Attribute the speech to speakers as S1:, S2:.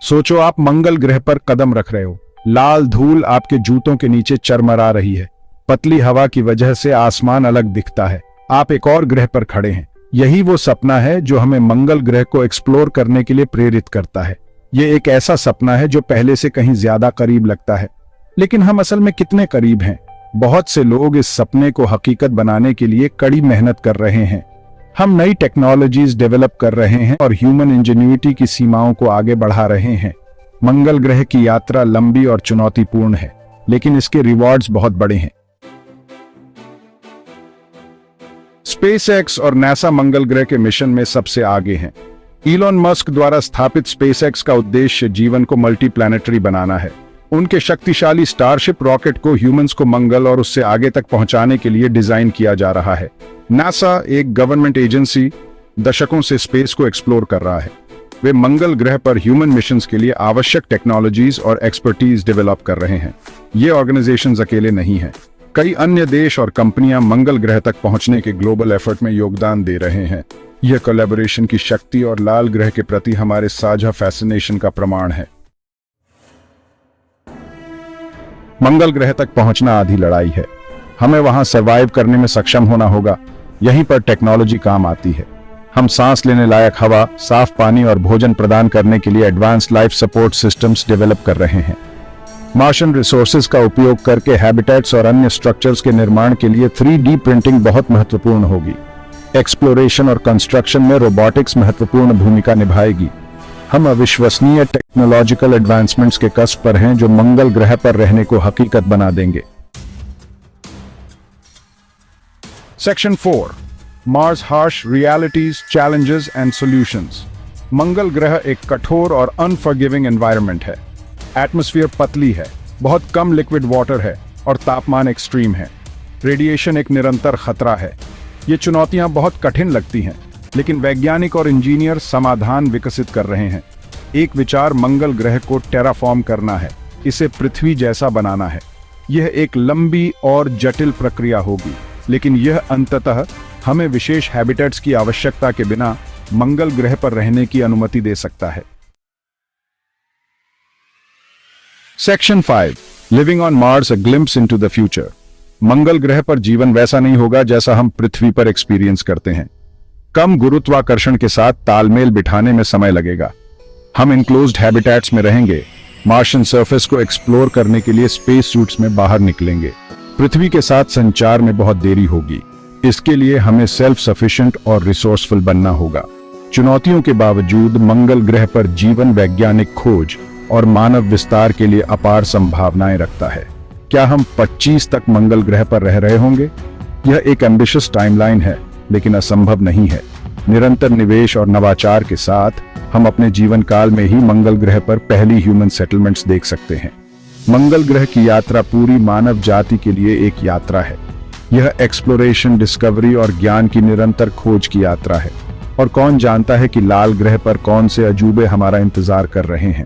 S1: सोचो आप मंगल ग्रह पर कदम रख रहे हो, लाल धूल आपके जूतों के नीचे चरमरा रही है, पतली हवा की वजह से आसमान अलग दिखता है, आप एक और ग्रह पर खड़े हैं। यही वो सपना है जो हमें मंगल ग्रह को एक्सप्लोर करने के लिए प्रेरित करता है। ये एक ऐसा सपना है जो पहले से कहीं ज्यादा करीब लगता है, लेकिन हम असल में कितने करीब हैं? बहुत से लोग इस सपने को हकीकत बनाने के लिए कड़ी मेहनत कर रहे हैं। हम नई टेक्नोलॉजीज डेवलप कर रहे हैं और ह्यूमन इंजेन्युइटी की सीमाओं को आगे बढ़ा रहे हैं। मंगल ग्रह की यात्रा लंबी और चुनौतीपूर्ण है, लेकिन इसके रिवॉर्ड्स बहुत बड़े हैं। स्पेसएक्स और नासा मंगल ग्रह के मिशन में सबसे आगे हैं। इलॉन मस्क द्वारा स्थापित स्पेसएक्स का उद्देश्य जीवन को मल्टीप्लैनेटरी बनाना है। उनके शक्तिशाली स्टारशिप रॉकेट को ह्यूमंस को मंगल और उससे आगे तक पहुंचाने के लिए डिजाइन किया जा रहा है। नासा, एक गवर्नमेंट एजेंसी, दशकों से स्पेस को एक्सप्लोर कर रहा है। वे मंगल ग्रह पर ह्यूमन मिशंस के लिए आवश्यक टेक्नोलॉजीज और एक्सपर्टीज डेवलप कर रहे हैं। ये ऑर्गेनाइजेशंस अकेले नहीं हैं। कई अन्य देश और कंपनियां मंगल ग्रह तक पहुंचने के ग्लोबल एफर्ट में योगदान दे रहे हैं। यह कोलैबोरेशन की शक्ति और लाल ग्रह के प्रति हमारे साझा फैसिनेशन का प्रमाण है। मंगल ग्रह तक पहुंचना आधी लड़ाई है। हमें वहां सरवाइव करने में सक्षम होना होगा। यहीं पर टेक्नोलॉजी काम आती है। हम सांस लेने लायक हवा, साफ पानी और भोजन प्रदान करने के लिए advanced life support systems develop कर रहे हैं। मार्शियन रिसोर्सेज का उपयोग करके हैबिटेट्स और अन्य स्ट्रक्चर्स के निर्माण के लिए 3D प्रिंटिंग बहुत महत्वपूर्ण होगी। एक्सप्लोरेशन और कंस्ट्रक्शन में रोबोटिक्स महत्वपूर्ण भूमिका निभाएगी। हम अविश्वसनीय टेक्नोलॉजिकल एडवांसमेंट्स के कस्ब पर हैं जो मंगल ग्रह पर रहने को हकीकत बना देंगे। Section 4, Mars harsh realities, challenges and solutions. मंगल ग्रह एक कठोर और अनफॉरगिविंग एनवायरनमेंट है। एटमॉस्फेयर पतली है, बहुत कम लिक्विड वाटर है और तापमान एक्सट्रीम है। रेडिएशन एक निरंतर खतरा है। ये चुनौतियां बहुत कठिन लगती हैं, लेकिन वैज्ञानिक और इंजीनियर समाधान विकसित कर रहे हैं। एक विचार मंगल ग्रह को टेराफॉर्म करना है, इसे पृथ्वी जैसा बनाना है। यह एक लंबी और जटिल प्रक्रिया होगी, लेकिन यह अंततः हमें विशेष हैबिटेट्स की आवश्यकता के बिना मंगल ग्रह पर रहने की अनुमति दे सकता है। Section 5, living on Mars, a glimpse into the future. मंगल ग्रह पर जीवन वैसा नहीं होगा जैसा हम पृथ्वी पर एक्सपीरियंस करते हैं। कम गुरुत्वाकर्षण के साथ तालमेल बिठाने में समय लगेगा। हम इनक्लोज्ड हैबिटेट्स में रहेंगे। मार्शियन सरफेस को एक्सप्लोर करने के लिए स्पेस सूट्स में बाहर निकलेंगे। पृथ्वी के साथ संचार में बहुत देरी होगी। इसके लिए हमें सेल्फ सफिशिएंट और रिसोर्सफुल बनना होगा। चुनौतियों के बावजूद मंगल ग्रह पर जीवन वैज्ञानिक खोज और मानव विस्तार के लिए अपार संभावनाएं रखता है। क्या हम 25 तक मंगल ग्रह पर रह रहे होंगे? यह एक एम्बिशियस टाइमलाइन है, लेकिन असंभव नहीं है। निरंतर निवेश और नवाचार के साथ हम अपने जीवन काल में ही मंगल ग्रह पर पहली ह्यूमन सेटलमेंट्स देख सकते हैं। मंगल ग्रह की यात्रा पूरी मानव जाति के लिए एक यात्रा है। यह एक्सप्लोरेशन, डिस्कवरी और ज्ञान की निरंतर खोज की यात्रा है। और कौन जानता है कि लाल ग्रह पर कौन से अजूबे हमारा इंतजार कर रहे हैं।